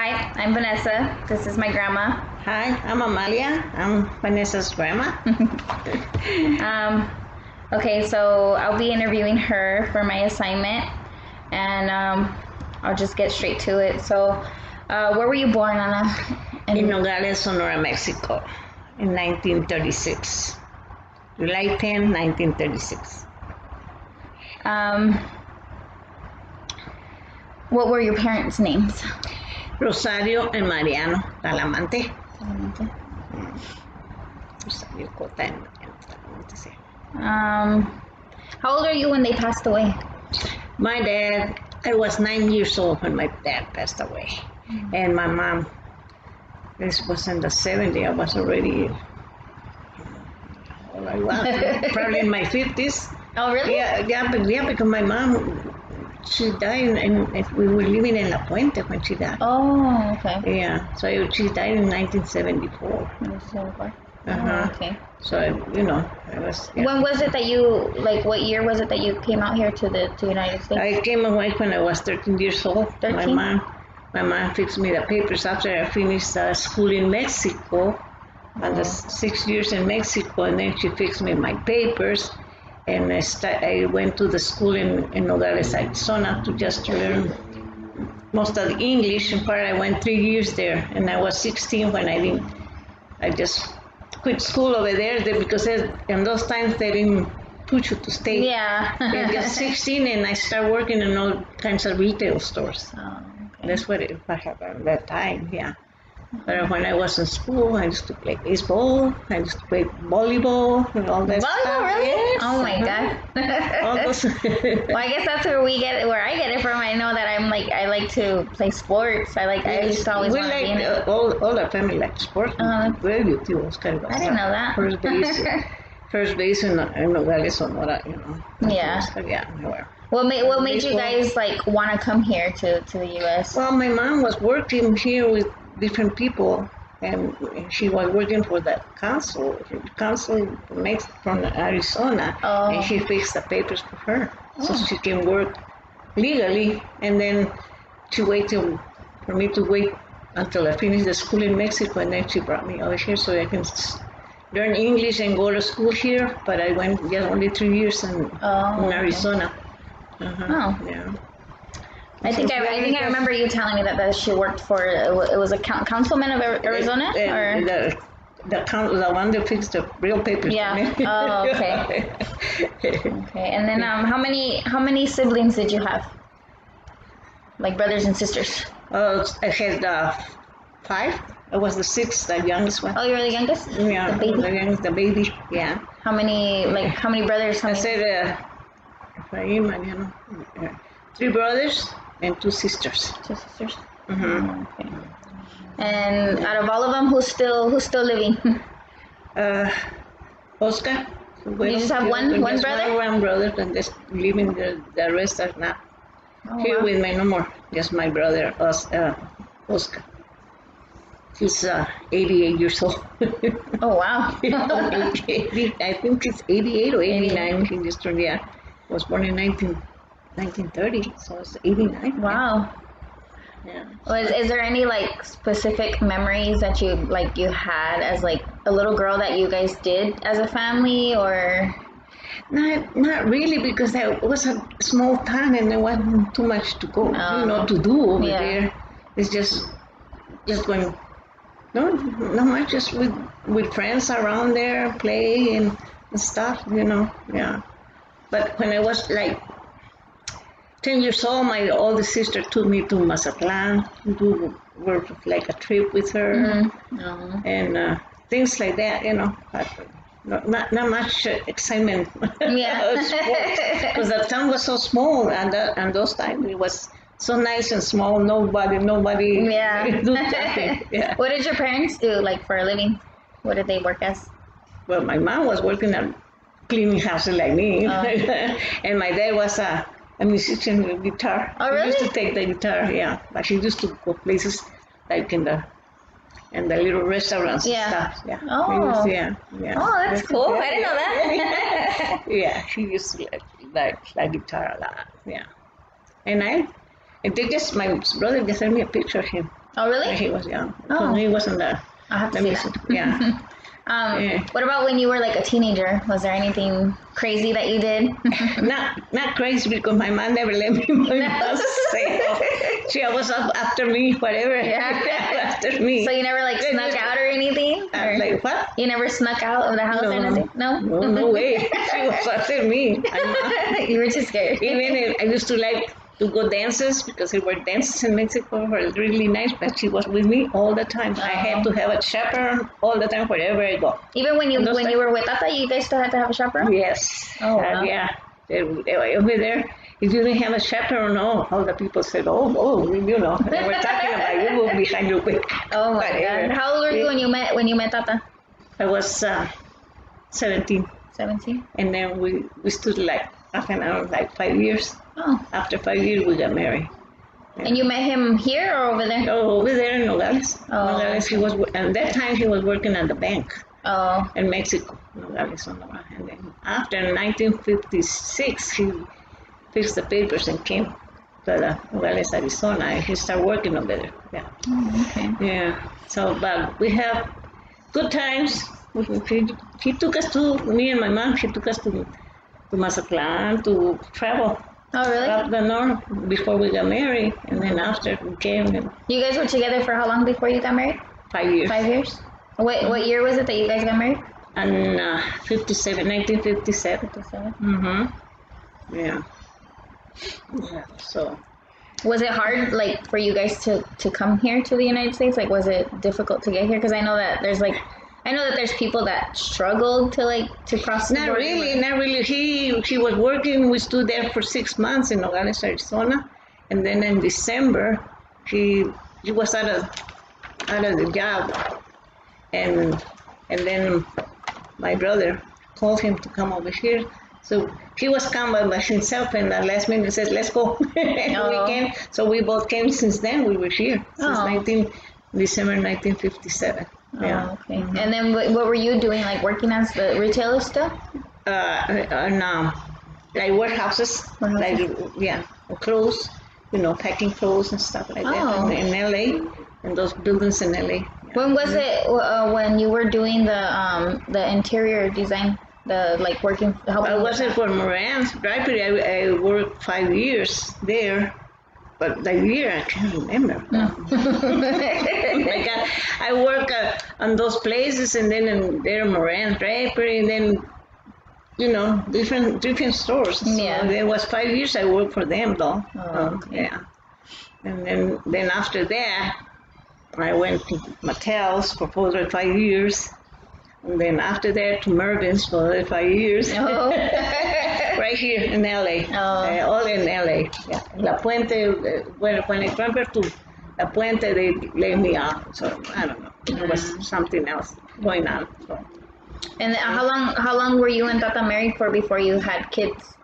Hi, I'm Vanessa. This is my grandma. Hi, I'm Amalia. I'm Vanessa's grandma. Okay, so I'll be interviewing her for my assignment, and I'll just get straight to it. So, where were you born, Ana? In Nogales, Sonora, Mexico, in 1936. July 10, 1936. What were your parents' names? Rosario and Mariano Talamante. Talamante. Rosario Cota and Mariano Talamante, sí. How old are you when they passed away? My dad, I was 9 years old when my dad passed away. And my mom, this was in the 70s. I was already, probably in my 50s. Oh, really? Yeah, because my mom, she died, and we were living in La Puente when she died. Oh, okay. Yeah, so she died in 1974. 1974. Uh-huh. Oh, okay. So, I was... Yeah. When was it that you, what year was it that you came out here to the United States? I came away when I was 13 years old. 13? My mom fixed me the papers after I finished school in Mexico, and the 6 years in Mexico, and then she fixed me my papers, and I went to the school in Nogales, Arizona to just learn most of the English. In part, I went 3 years there, and I was 16 when I just quit school over there because in those times they didn't put you to stay. Yeah. I was 16 and I started working in all kinds of retail stores. Oh, okay. That's what I had at that time, yeah. But when I was in school, I used to play baseball, I used to play volleyball and all that stuff. Volleyball, really? Yes. Oh my God. All those. Well, I guess that's where I get it from. I know that I like to play sports. I used to always want to be in it. All our family likes sports. Very beautiful, kind of. I didn't know that. First base in Nogales, Sonora, Yeah. Yeah, where. What made you guys want to come here to the U.S.? Well, my mom was working here with different people, and she was working for the council from Arizona, and she fixed the papers for her, so she can work legally. And then she waited for me to wait until I finished the school in Mexico, and then she brought me over here so I can learn English and go to school here. But I went only 3 years in Arizona. Oh. Yeah. I think I remember you telling me that she worked for it was a councilman of Arizona, or the one that fixed the real papers. Yeah. Oh, okay. Okay. And then how many siblings did you have? Like brothers and sisters? I had 5. I was the 6th, the youngest one. Oh, you were the youngest? Yeah, the baby. Yeah. How many brothers? I said 3 brothers and 2 sisters. 2 sisters. Mm-hmm. Okay. And out of all of them, who's still living? Oscar. You just have one brother? One brother, and just living. The rest are not here with me no more. Just my brother, Oscar. He's 88 years old. Oh wow! 80, I think he's 88 or 89. He just turned, was born in 1930, so it's 89. Wow. Yeah. Well, is there any specific memories that you had as a little girl that you guys did as a family, or? Not really, because it was a small town and there wasn't too much to go, to do over there. It's just going. No, not much. Just with friends around there, play and stuff. Yeah. But when I was 10 years old, my oldest sister took me to Mazatlan to do a trip with her, and things like that, But not much excitement. Yeah. Because the town was so small, and those times it was so nice and small. Nobody. Yeah. Do nothing. Yeah. What did your parents do for a living? What did they work as? Well, my mom was working at cleaning houses like me, and my dad was a musician with guitar. Oh, really? He used to take the guitar, but she used to go places like in the little restaurants and stuff. Yeah. Oh. Yeah. Oh, that's cool. I didn't know that. Yeah, she used to like guitar a lot. Yeah. And my brother just sent me a picture of him. Oh, really? When he was young. Oh. He wasn't there. I'll have to see that. Yeah. What about when you were like a teenager? Was there anything crazy that you did? not crazy, because my mom never let me say. She always up after me, whatever. Yeah. After me. So you never like snuck out or anything? Or like what? You never snuck out of the house or anything? No? No way. She was after me. You were too scared. Even I used to like to go dances, because there were dances in Mexico were really nice, but she was with me all the time. I had to have a chaperone all the time wherever I go. Even when you were with Tata, you guys still had to have a chaperone? Yes. Oh, wow. Yeah. They were over there. If you didn't have a chaperone, all the people said, they were talking about you behind your back. Oh my God. How old were you when you met Tata? I was 17. 17? And then we stood like half an hour, like 5 years. Oh. After 5 years, we got married. Yeah. And you met him here or over there? Oh, over there in Nogales. Oh. Nogales, he was, and that time he was working at the bank. Oh. In Mexico, Nogales, Sonora. And then after 1956, he fixed the papers and came to Nogales, Arizona, and he started working over there. Yeah. Oh, okay. Yeah. So, but we have good times. He took us me and my mom, she took us to Mazatlan to travel. Oh, really? Up the north before we got married, and then after we came. And You guys were together for how long before you got married? 5 years. 5 years? What year was it that you guys got married? And 1957. 57. Mm-hmm. Yeah. So. Was it hard, like, for you guys to come here to the United States? Like, was it difficult to get here? Because I know that there's people that struggled to cross the border. Not really. He was working. We stood there for 6 months in Nogales, Arizona, and then in December, he was out of the job, and then my brother called him to come over here. So he was coming by himself, and the last minute said, "Let's go." We came. So we both came. Since then, we were here since December 1957. Oh, Yeah. Okay. Mm-hmm. And then what were you doing, like working as the retailer still? Like warehouses, like clothes, packing clothes and stuff like that in LA, and those buildings in LA. Yeah. When was it when you were doing the interior design, working helping? I wasn't for Moran's Drapery. I worked 5 years there. But the year, I can't remember. No. I work on those places, and then there Moran's Drapery, and then, different stores. Yeah. So there was 5 years I worked for them, though. Okay. Yeah. And then after that, I went to Mattel's for 5 years. And then after that to Mervyn's for 5 years. Oh. Right here in LA. All in LA. Yeah. La Puente, when I transferred to La Puente, they laid me off. So I don't know. There was something else going on. So. And how long were you and Tata married for before you had kids?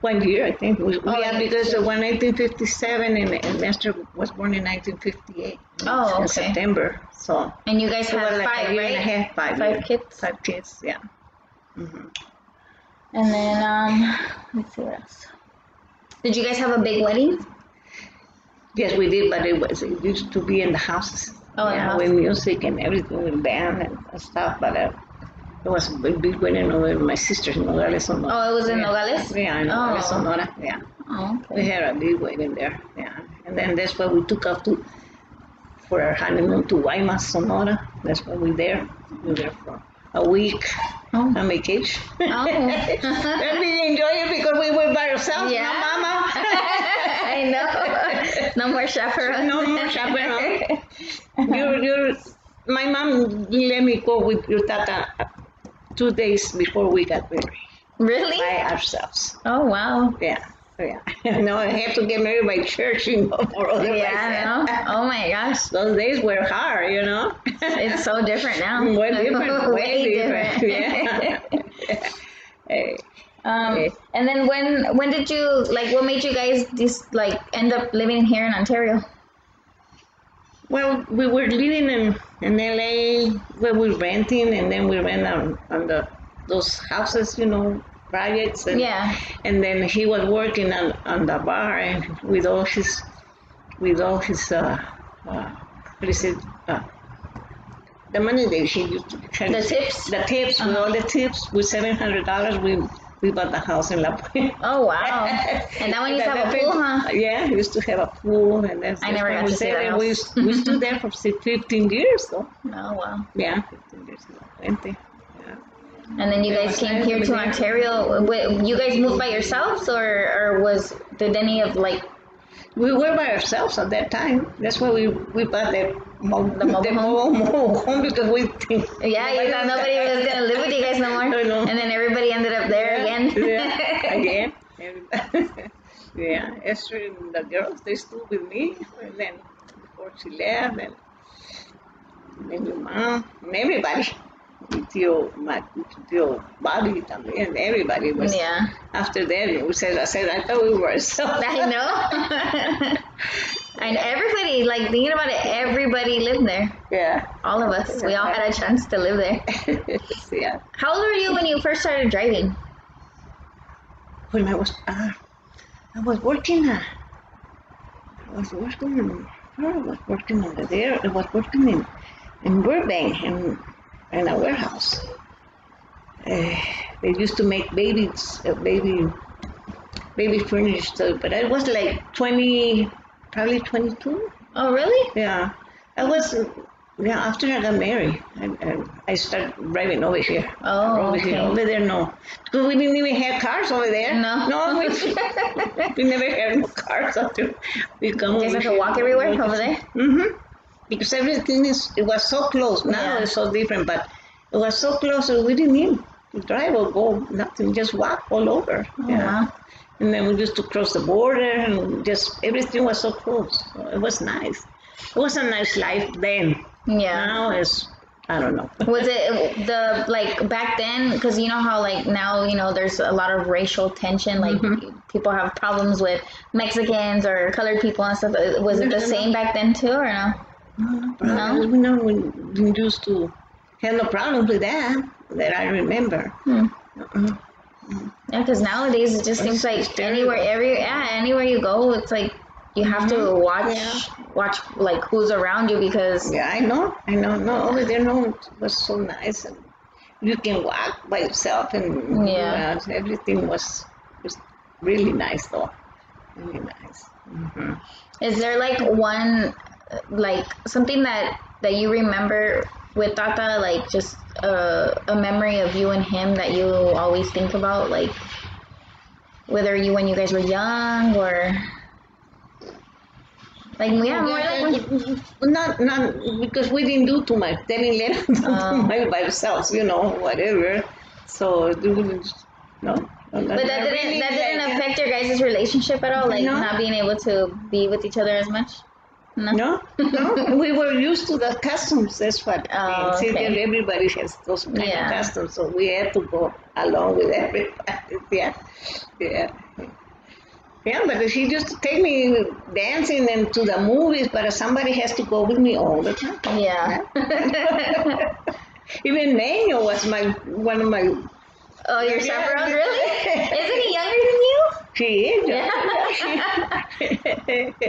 1 year, I think. Because 1957 and Nestor was born in 1958. In September. So. And you guys had like 5, a year right? And a half, 5 5 kids. 5 kids, yeah. Mm-hmm. And then let's see what else. Did you guys have a big wedding? Yes, we did, but it used to be in the houses. Oh, in the house. With music and everything, with band and stuff. But it was a big wedding over my sister's in Nogales, Sonora. Oh, it was in Nogales? Yeah, in Nogales, Sonora. Yeah. Oh, okay. We had a big wedding there. Yeah, and then that's why we took off for our honeymoon to Guaymas, Sonora. That's why we were there. We were there for a week. On vacation. Oh. And we enjoyed it because we were by ourselves. Yeah. No mama. I know. No more chaperone. No more chaperone. My mom let me go with your Tata 2 days before we got married. Really? By ourselves. Oh, wow. Yeah. No, I have to get married by church, or otherwise. Yeah, I know. Oh my gosh. Those days were hard, It's so different now. Way different. Way different. Yeah. And then when did you what made you guys just end up living here in Ontario? Well, we were living in LA where we were renting, and then we rent on those houses, projects. And then he was working on the bar, and with all his with all his, what is it, the money that he used to the tips? The tips, with all the tips, with $700, we bought the house in La Puente. Oh, wow. And that one used to have a pool, huh? Yeah, we used to have a pool. And that's I never got to see that house. We stood there for 15 years, though. Oh, wow. Yeah, 15 years in La Puente. Yeah. And then you guys came here to Ontario. You guys moved by yourselves, or did any of, like... We were by ourselves at that time. That's why we bought the mobile home, because we think... Yeah, you thought nobody was going to live with you guys no more. No. And then everybody ended up there again. Yeah, again. Everybody. Yeah, Esther and the girls, they stood with me. And then before she left, and then your mom, and everybody. Tio Bobby también, everybody was. Yeah. After that, I said, I thought we were so. I know. And everybody, like, thinking about it, everybody lived there. Yeah. All of us. We all had a chance to live there. Yeah. How old were you when you first started driving? When I was working. I was working over there. I was working in Burbank, in a warehouse. They used to make baby furniture, but I was like probably 22. Oh, really? Yeah, I was. Yeah, after I got married, I started driving over here. Oh, okay. Over there, no, because we didn't even have cars over there. No, we never had no cars after we come. You guys have to walk everywhere over there. Mm-hmm. Because everything it was so close. Now it's so different, but it was so close that we didn't need to drive or go, nothing, just walk all over. Oh, wow. And then we used to cross the border, and just everything was so close. So it was nice. It was a nice life then. Yeah. Now it's, I don't know. Was it like back then, because you know how like now, there's a lot of racial tension, like people have problems with Mexicans or colored people and stuff. Was it the same back then too, or no? No, we used to have no problem with that I remember. Yeah, because nowadays it just seems like anywhere you go, it's like you have to watch like who's around you, because I know. No, over there, no, it was so nice, and you can walk by yourself, and everything was really nice, though, really nice. Mm-hmm. Is there like one? Like something that you remember with Tata, like just a memory of you and him that you always think about, like whether when you guys were young or like not because we didn't do too much. They didn't let us do too much by ourselves, whatever. So no. But that didn't affect your guys' relationship at all, like not being able to be with each other as much. No. We were used to the customs. That's what. Okay. Everybody has those kind of customs, so we had to go along with everybody. Yeah, but she used to take me dancing and to the movies, but somebody has to go with me all the time. Yeah. Even Neno was one of my. Oh, your chaperone, really? Isn't he younger than you? She is. Yeah.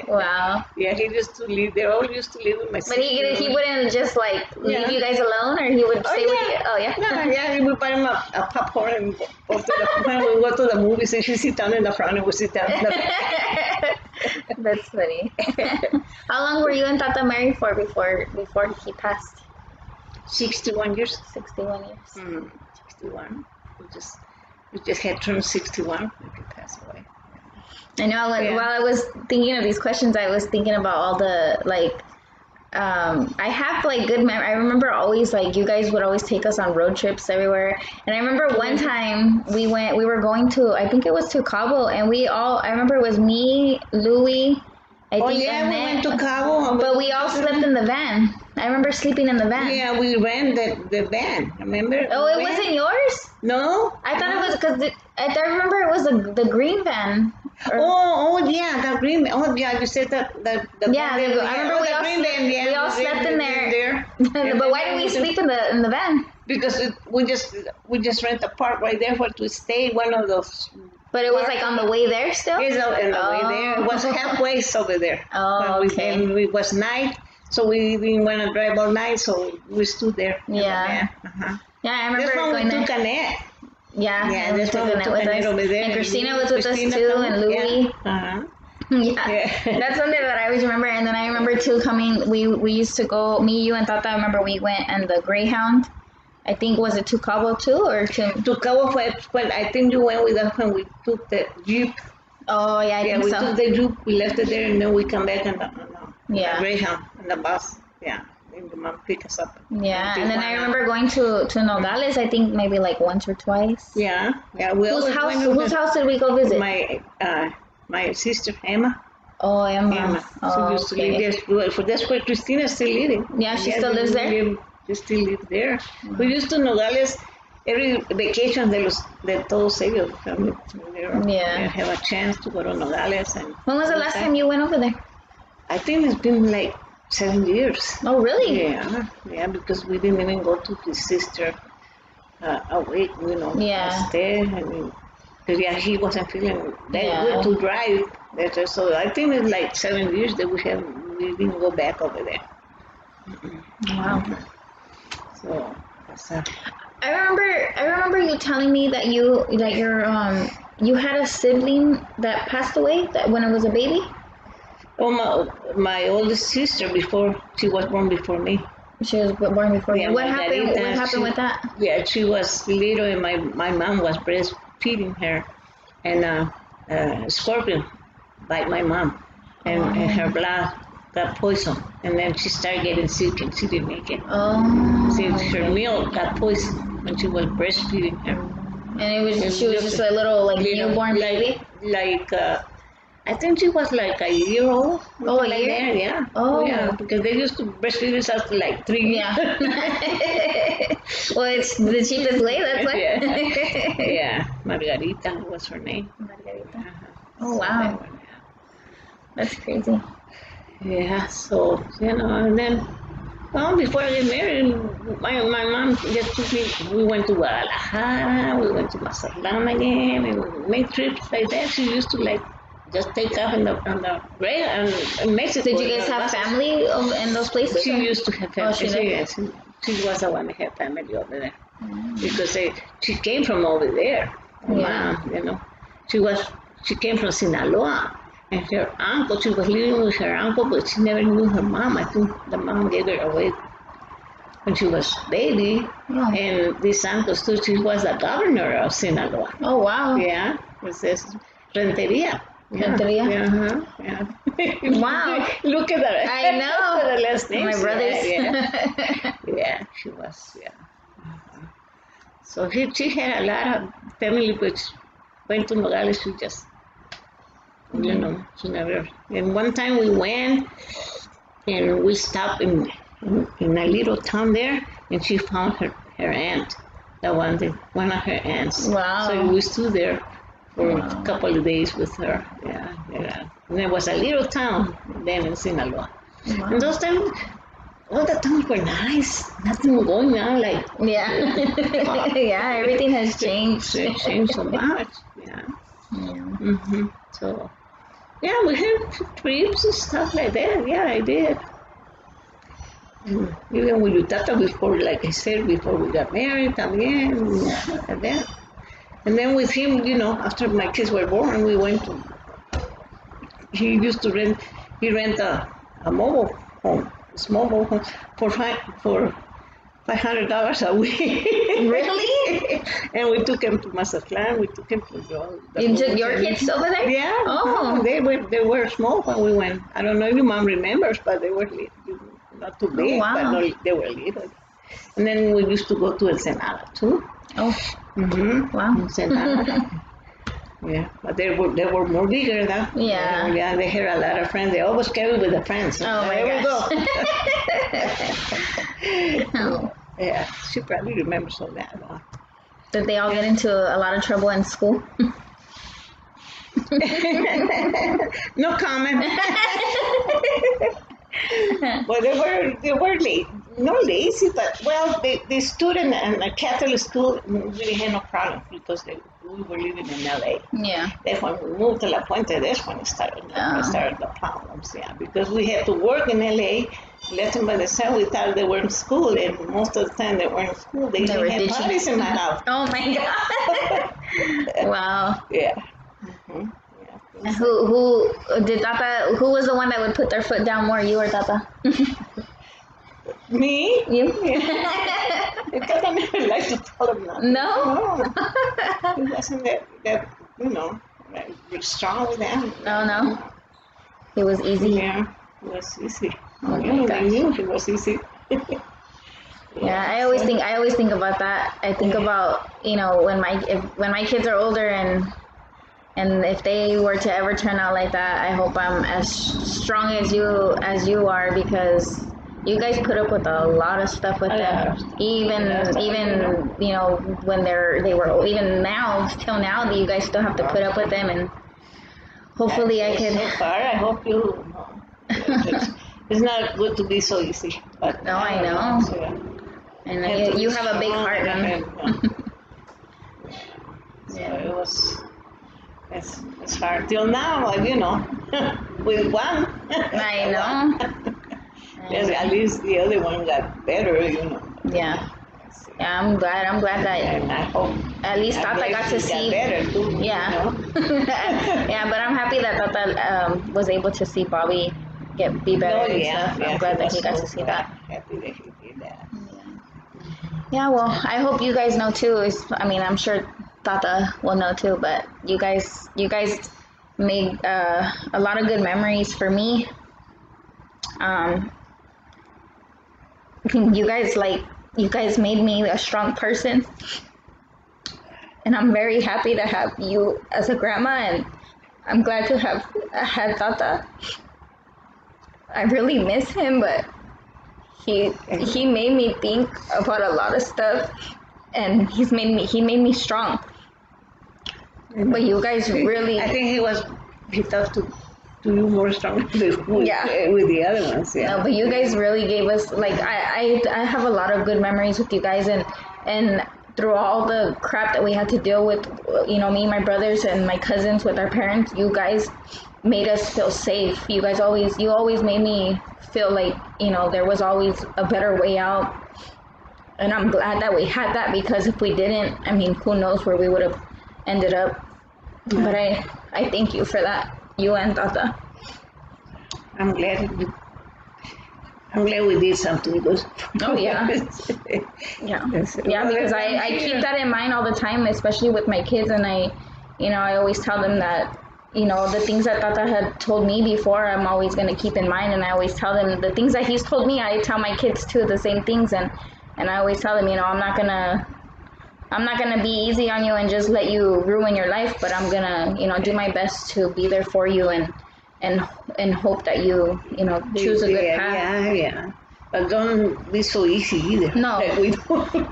Wow. Yeah, he used to live. They all used to live with my sister. But he wouldn't just like leave you guys alone, or he would stay with you? Oh, yeah. Yeah, he would buy him a popcorn and go when we go to the movies, and she sit down in the front and we sit down in the front. That's funny. How long were you and Tata married for before he passed? 61 years. 61 years. 61. We just had turned 61 when he passed away. I know. While I was thinking of these questions, I was thinking about all the I have like good memory. I remember always like you guys would always take us on road trips everywhere. And I remember one time we were going to, I think it was to Cabo, and I remember it was me, Louie, we went to Cabo. But we all slept in the van. I remember sleeping in the van. Yeah, we ran the van. Remember? Oh, it wasn't yours? No. I thought it was because I remember it was the green van. Yeah, the green van. Oh, yeah, you said that. I remember we all slept in there. But why did we sleep in the van? Because we just rent a park right there to stay. One of those But it was like on the way there still? It's on the way there. It was halfway over there. Oh, okay. And it was night, so we didn't want to drive all night, so we stood there. Yeah. Yeah, I remember going there. That's when we took Annette. Yeah, we took Annette with us. Over there. And Christina was with us too, and Louie. Yeah. That's something that I always remember. And then I remember too coming, we used to go, me, you, and Tata, I remember we went and the Greyhound. I think, was it to Cabo too, or to Cabo? When I think you went with us when we took the Jeep. Oh, yeah, I think we so. took the Jeep, we left it there, and then we come back on the Greyhound, on the bus. Yeah, and the mom picked us up. Yeah, and then I remember going to Nogales, I think maybe like once or twice. Yeah. Whose house did we go visit? My sister, Emma. Oh, Emma. She used to live there. That's where Christina's still living. Yeah, she still lives there? She still live there. We used to Nogales every vacation de todos ellos. Yeah. Have a chance to go to Nogales. And when was the last time you went over there? I think it's been like 7 years. Oh, really? Yeah, because we didn't even go to his sister a week, stay. I mean, because he wasn't feeling that good to drive. So I think it's like 7 years that we didn't go back over there. Wow. So that's I remember you telling me that you had a sibling that passed away when it was a baby. Oh, my oldest sister before she was born before me. She was born before you. What happened with that? Yeah, she was little, and my mom was breastfeeding her, and a scorpion bite my mom, and her blood got poisoned, and then she started getting sick, and she didn't make it. Her milk got poisoned when she was breastfeeding her. And she was just a little newborn baby. I think she was like a year old. Oh, a year? There, yeah. Oh, yeah. Because they used to breastfeed us after like 3 years. Yeah. Well, it's the cheapest way. That's why. Yeah. Margarita was her name. Margarita. Oh, wow. That's crazy. Yeah. So and then, before I get married, my mom just took me. We went to Guadalajara. We went to Mazatlan again, and we made trips like that. She used to just take off on the rail and Mexico. Did you guys have family in those places? She used to have family. Oh, she was the one that had family over there. Because she came from over there. Mom, she came from Sinaloa. And her uncle, she was living with her uncle, but she never knew her mom. I think the mom gave her away when she was baby. Oh. And this uncle too, she was the governor of Sinaloa. Oh, wow. Yeah. It says Renteria. Renteria? Yeah. Wow. Look at that. I know. The last name. My brothers. Yeah, she was, So she had a lot of family, which went to Nogales. She just, she never. And one time we went and we stopped in a little town there, and she found her aunt, one of her aunts. Wow. So we stood there for a couple of days with her. Yeah. And there was a little town then in Sinaloa. Wow. And those times, all the towns were nice. Nothing going on Yeah, everything has changed. It changed so much. Yeah. Mm-hmm. So, we had trips and stuff like that. Yeah, I did. Even with your tata before, like I said, before we got married, también, like that. And then with him, after my kids were born, we went to, he rent a mobile home, a small mobile home for $500 a week. Really? And we took him to Mazatlan. We took him to You took your kids over there? Yeah. Oh. They were small when we went. I don't know if your mom remembers, but they were not too big, but they were little. And then we used to go to Ensenada too. Oh. Mm-hmm. Wow. Ensenada. Yeah, but they were more bigger though. Yeah. Yeah, they had a lot of friends. They always carried with the friends. Oh my gosh. Oh. Yeah, she probably remembers all that. Did they all get into a lot of trouble in school? No comment. But they were late. Not lazy, but the student and the Catholic school really had no problem because they we were living in LA. Yeah. Then when we moved to La Puente, that's when it started the problems, because we had to work in LA. Left them by the side, we thought they were in school, and most of the time they weren't in school. They had parties in my house. Oh my God. Wow. Yeah. Mm-hmm. And who did Tata? Who was the one that would put their foot down more, you or Tata? Me? You? Yeah. Because I never liked to tell him nothing. No? He wasn't that strong with them. Oh, no? It was easy? Yeah, it was easy. Oh, I knew it was easy. Yeah, I always think about that. I think about, when my kids are older and if they were to ever turn out like that, I hope I'm as strong as you are, because you guys put up with a lot of stuff with them. Even when they were even now till now, that you guys still have to put up with them, and hopefully I can. So far, I hope you. It's not good to be so easy. But no, I know. So, and you have a big heart, man. So it was. It's hard till now, with one. I know. Yes, at least the other one got better, Yeah. Yeah, I'm glad that. And I hope. At least Tata got to see. Better too. Yeah. Yeah, but I'm happy that Tata was able to see Bobby be better and stuff. I'm glad that he got to see that. Happy that he did that. Yeah, well, I hope you guys know too. I'm sure Tata will know too, but you guys made a lot of good memories for me. You guys made me a strong person, and I'm very happy to have you as a grandma, and I'm glad to have had Tata. I really miss him, but he made me think about a lot of stuff, and he made me strong. But you guys really, I think he thought to you more strong with the other ones. Yeah. No, but you guys really gave us, I have a lot of good memories with you guys, and through all the crap that we had to deal with, me and my brothers and my cousins with our parents, you guys made us feel safe. You always made me feel like, there was always a better way out. And I'm glad that we had that, because if we didn't, who knows where we would have ended up. Yeah. But I thank you for that, you and Tata. I'm glad we did something good. Oh yeah. Yeah. Yeah, because I keep that in mind all the time, especially with my kids, and I always tell them that, the things that Tata had told me before, I'm always going to keep in mind, and I always tell them the things that he's told me, I tell my kids too, the same things, and I always tell them, I'm not gonna be easy on you and just let you ruin your life, but I'm gonna, do my best to be there for you and hope that you, choose a good path. Yeah. But don't be so easy either. No.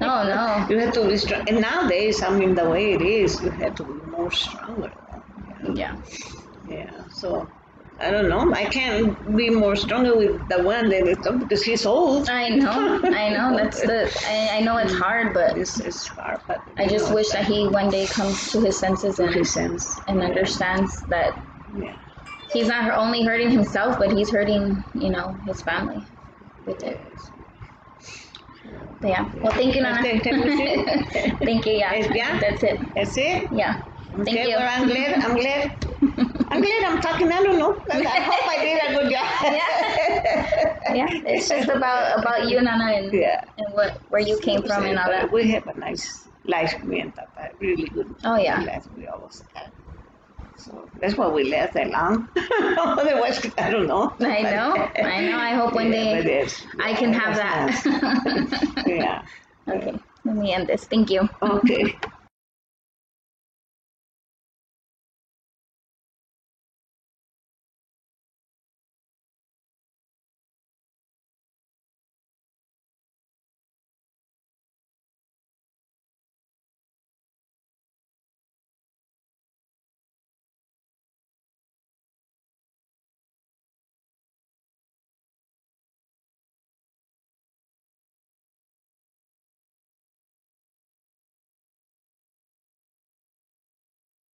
No. You have to be strong. And nowadays, the way it is, you have to be more stronger. Yeah. Yeah. So, I don't know. I can't be more stronger with the one because he's old. I know. I know it's hard, but it's hard. But I just wish that he one day comes to his senses and understands that he's not only hurting himself, but he's hurting, his family with it. But yeah. Well, thank you, Nana. Thank you. Yeah. That's it. That's it. Yeah. Thank you. Well, I'm glad I'm talking. I don't know. I hope I did a good job. Yeah. It's just about you, Nana, and where you came from and all that. We have a nice life, me and Tata. Really good. Oh yeah. Life we always had. So that's why we last that long. Otherwise, I don't know. I know. I hope one day I can have that. Nice. Yeah. Okay. Let me end this. Thank you. Okay.